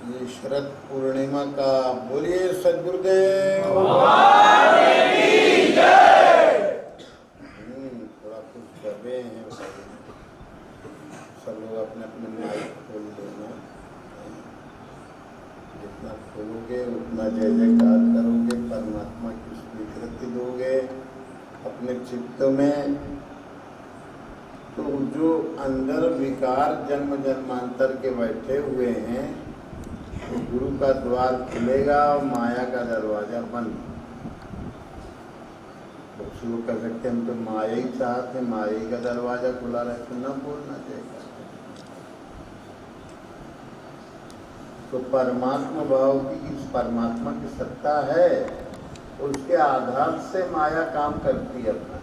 ये शरद पूर्णिमा का बोलिए सदगुरुदेव। थोड़ा कुछ दबे हैं, सब लोग अपने अपने माइक खोल देना। जितना खोलोगे उतना जय जयकार करोगे, परमात्मा की स्वीकृति दोगे अपने चित्त में। तो जो अंदर विकार जन्म जन्मांतर के बैठे हुए हैं, तो गुरु का द्वार खुलेगा और माया का दरवाजा बंद। कुछ लोग कह सकते हैं हम तो माया ही चाहते, माया का दरवाजा खुला रहे, तो न बोलना चाहिए। तो परमात्मा भाव की इस परमात्मा की सत्ता है, उसके आधार से माया काम करती है अपना।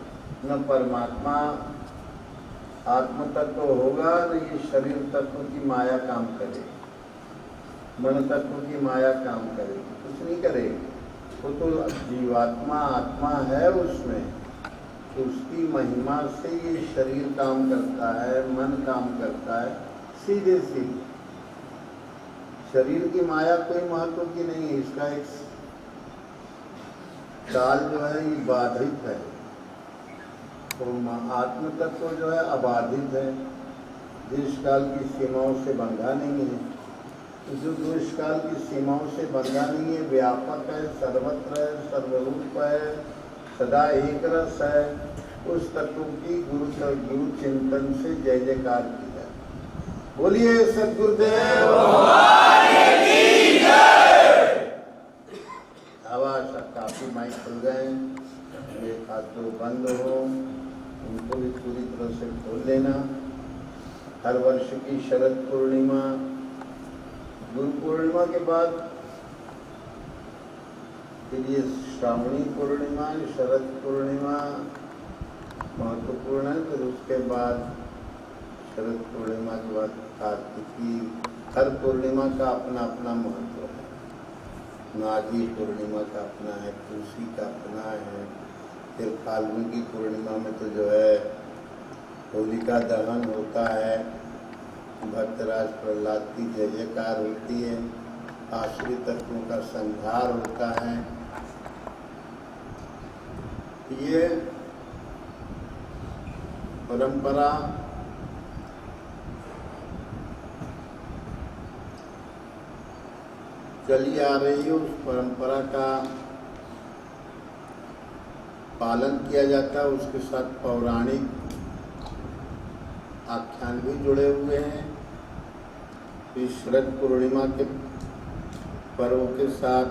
न परमात्मा आत्म तत्व होगा, न ये शरीर तत्व की माया काम करेगी, मन तत्व की माया काम करेगी, कुछ नहीं करेगी। वो तो जीवात्मा आत्मा है उसमें, तो उसकी महिमा से ये शरीर काम करता है, मन काम करता है। सीधे सीधे शरीर की माया कोई महत्व की नहीं है, इसका एक काल जो है ये बाधित है, तो आत्म तत्व जो है अबाधित है, देश काल की सीमाओं से बंधा नहीं है। जो देश काल की सीमाओं से बंधा नहीं है, व्यापक है, सर्वत्र है, सर्वरूप है, सदा एक रस है, उस तत्व की गुरु चिंतन से जय जयकार की जाए। बोलिए सदगुरुदेव। आवाज काफी माइक खुल गए, एक हाथ तो बंद हो, उनको भी पूरी तरह से खोल लेना। हर वर्ष की शरद पूर्णिमा, गुरु पूर्णिमा के बाद फिर ये श्रावणी पूर्णिमा, शरद पूर्णिमा महत्वपूर्ण है। फिर उसके बाद शरद पूर्णिमा के बाद कार्तिकी। हर पूर्णिमा का अपना अपना महत्व है। नागी पूर्णिमा का अपना है, तुलसी का अपना है। फिर फाल्गुन की पूर्णिमा में तो जो है होलिका दहन होता है, भक्तराज प्रहलाद की जय जयकार होती है, आश्रित तत्वों का संहार होता है। ये परंपरा चली आ रही है, उस परंपरा का पालन किया जाता है। उसके साथ पौराणिक आख्यान भी जुड़े हुए हैं। इस शरद पूर्णिमा के पर्व के साथ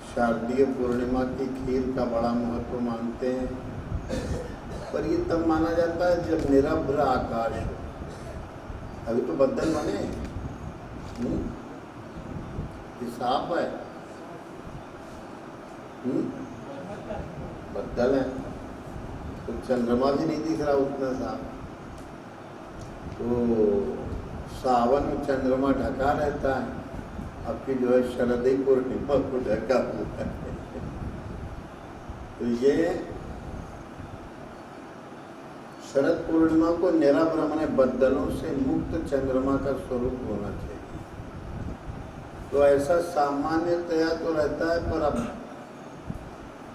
शारदीय पूर्णिमा की खीर का बड़ा महत्व मानते हैं, पर ये तब माना जाता है जब निरभ्र आकाश हो। अभी तो बदल बने, साफ है, बदल है, तो चंद्रमा भी नहीं दिख रहा उतना साफ। तो सावन में चंद्रमा ढका रहता है, आपकी जो है शरदी पूर्णिमा को ढका हुआ है। तो ये शरद पूर्णिमा को निरभ्र माने बदलों से मुक्त चंद्रमा का स्वरूप होना चाहिए। तो ऐसा सामान्यतया तो रहता है, पर अब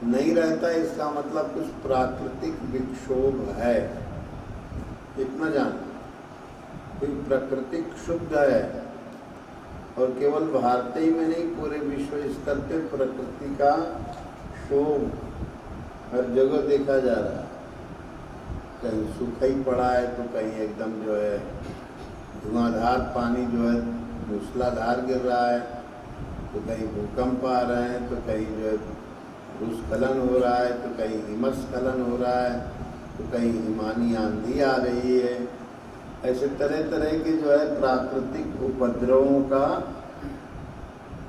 नहीं रहता है। इसका मतलब कुछ प्राकृतिक विक्षोभ है, इतना जान। कोई प्राकृतिक शुद्ध है, और केवल भारत ही में नहीं पूरे विश्व स्तर पे प्रकृति का क्षोभ हर जगह देखा जा रहा है। कहीं सूखा ही पड़ा है, तो कहीं एकदम जो है धुआंधार पानी जो है मूसलाधार गिर रहा है, तो कहीं भूकंप आ रहे हैं, तो कहीं जो है भूस्खलन हो रहा है, तो कहीं हिमस्खलन हो रहा है, तो कहीं हिमानी आंधी आ रही है। ऐसे तरह तरह के जो है प्राकृतिक उपद्रवों का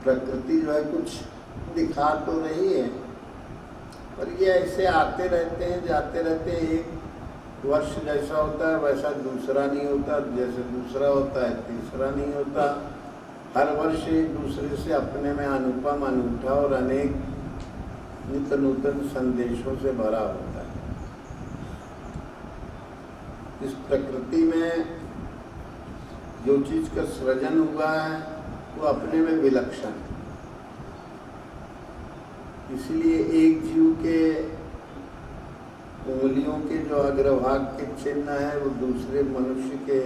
प्रकृति जो है कुछ दिखा तो रही है, पर ये ऐसे आते रहते हैं, जाते रहते हैं। एक वर्ष जैसा होता है वैसा दूसरा नहीं होता, जैसे दूसरा होता है तीसरा नहीं होता। हर वर्ष एक दूसरे से अपने में अनुपम, अनूठा और अनेक नित्य नूतन संदेशों से भरा होता है। इस प्रकृति में जो चीज का सृजन हुआ है वो अपने में विलक्षण है। इसलिए एक जीव के उंगलियों के जो अग्रभाग के चिन्ह है वो दूसरे मनुष्य के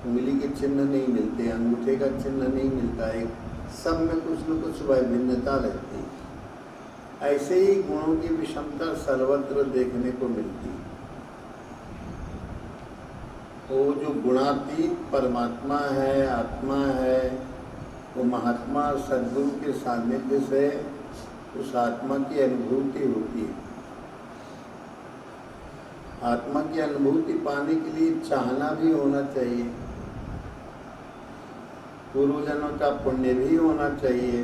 उंगली के चिन्ह नहीं मिलते, अंगूठे का चिन्ह नहीं मिलता है। सब में कुछ न कुछ वैभिन्नता रहती है। ऐसे ही गुणों की विषमता सर्वत्र देखने को मिलती है। वो जो गुणातीत परमात्मा है, आत्मा है, वो महात्मा सद्गुरु के सानिध्य से उस आत्मा की अनुभूति होती है। आत्मा की अनुभूति पाने के लिए चाहना भी होना चाहिए, पूर्वजन्म का पुण्य भी होना चाहिए।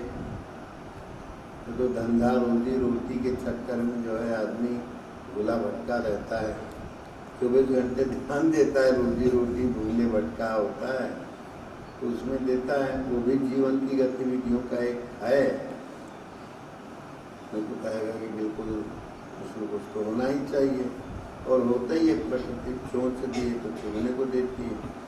तो धंधा रोजी रोटी के चक्कर में जो है आदमी भूला भटका रहता है, 24 घंटे ध्यान देता है, रोजी रोटी भूले भटका होता है, तो उसमें देता है। वो भी जीवन की गतिविधियों का एक है। तो कहेगा कि बिल्कुल उसमें कुछ तो होना ही चाहिए, और होता ही है। प्रकृति चोंच दिए तो चुगने को देती है।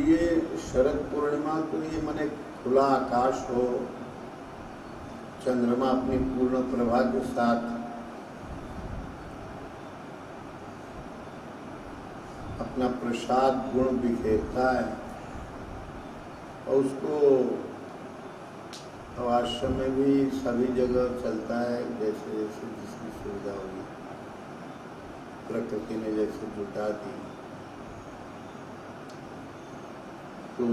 ये शरद पूर्णिमा तो ये माने खुला आकाश हो, चंद्रमा अपनी पूर्ण प्रभा के साथ अपना प्रसाद गुण बिखेरता है, और उसको आश्रम में भी सभी जगह चलता है, जैसे जैसे जिसकी सुविधा होगी। प्रकृति ने जैसे जुटा दी, तो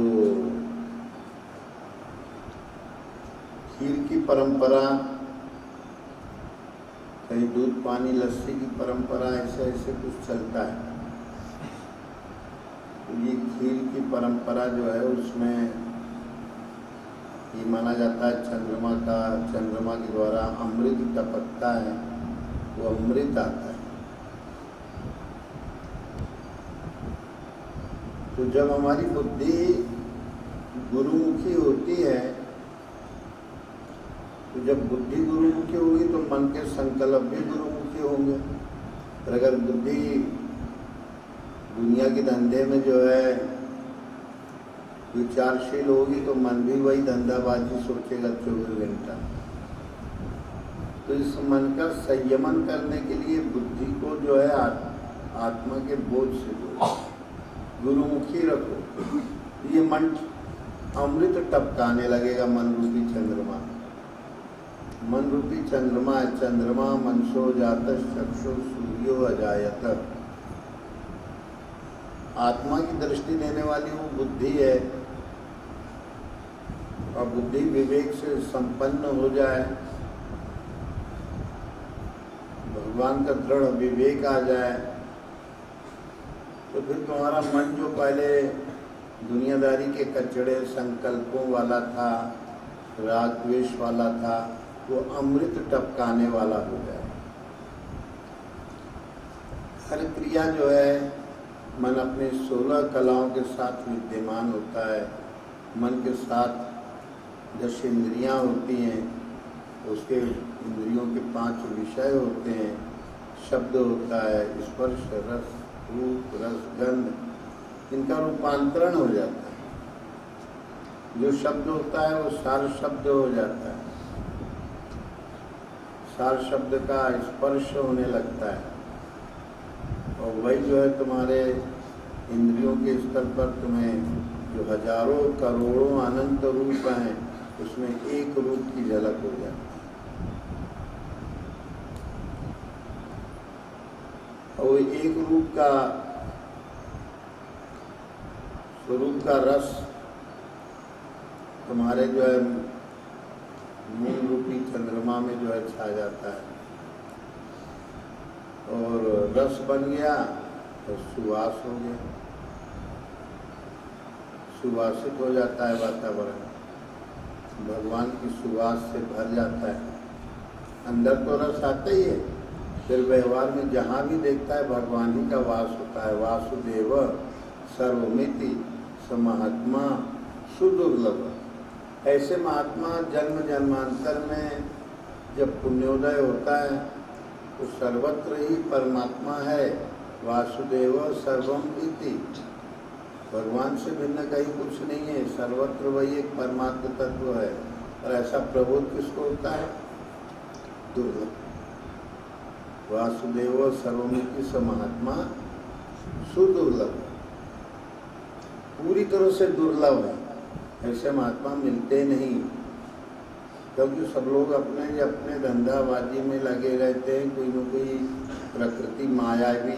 खीर की परंपरा, कहीं दूध पानी लस्सी की परंपरा, ऐसे ऐसे कुछ चलता है। तो ये खीर की परंपरा जो है उसमें ये माना जाता है चंद्रमा के द्वारा अमृत टपकता है, वो अमृत आता है। तो जब हमारी बुद्धि गुरुमुखी होती है, तो जब बुद्धि गुरुमुखी होगी तो मन के संकल्प भी गुरुमुखी होंगे। और अगर बुद्धि दुनिया के धंधे में जो है विचारशील होगी तो मन भी वही धंधाबाजी सोचेगा 24 घंटा। तो इस मन का संयमन करने के लिए बुद्धि को जो है आत्मा के बोझ से गुरुमुखी रखो। ये मन अमृत टपकाने लगेगा, मन रूपी चंद्रमा। मन रूपी चंद्रमा है। चंद्रमा मनसो जातः चक्षु सूर्यो अजायत। आत्मा की दृष्टि देने वाली वो बुद्धि है, और बुद्धि विवेक से संपन्न हो जाए, भगवान का दृढ़ विवेक आ जाए, तो फिर तुम्हारा मन जो पहले दुनियादारी के कचड़े संकल्पों वाला था, राग द्वेष वाला था, वो अमृत टपकाने वाला हो जाए। हर क्रिया जो है मन अपने 16 कलाओं के साथ विद्यमान होता है। मन के साथ 10 इंद्रियां होती हैं, उसके इंद्रियों के 5 विषय होते हैं। शब्द होता है, स्पर्श, रस, रूप, रस, गंध, इनका रूपांतरण हो जाता है। जो शब्द होता है वो सार शब्द हो जाता है, सार शब्द का स्पर्श होने लगता है, और वही जो है तुम्हारे इंद्रियों के स्तर पर तुम्हें जो हजारों करोड़ों अनंत रूप हैं उसमें एक रूप की झलक हो जाती है। और एक रूप का स्वरूप का रस तुम्हारे जो है मूल रूपी चंद्रमा में जो है छा जाता है और रस बन गया तो सुवास हो गया, सुवासित हो जाता है वातावरण, भगवान की सुवास से भर जाता है। अंदर तो रस आता ही है, फिर व्यवहार में जहाँ भी देखता है भगवान ही का वास होता है। वासुदेव सर्वमिति समहात्मा सुदुर्लभ। ऐसे महात्मा जन्म जन्मांतर में जब पुण्योदय होता है तो सर्वत्र ही परमात्मा है। वासुदेव सर्वम इति, भगवान से भिन्न कहीं कुछ नहीं है, सर्वत्र वही एक परमात्म तत्व है। और ऐसा प्रबोध किसको होता है? दुर्लभ। वासुदेव सर्वमिति समहात्मा सुदुर्लभ, पूरी तरह से दुर्लभ है। ऐसे महात्मा मिलते नहीं, क्योंकि सब लोग अपने अपने धंधाबाजी में लगे रहते हैं। कोई न कोई प्रकृति माया भी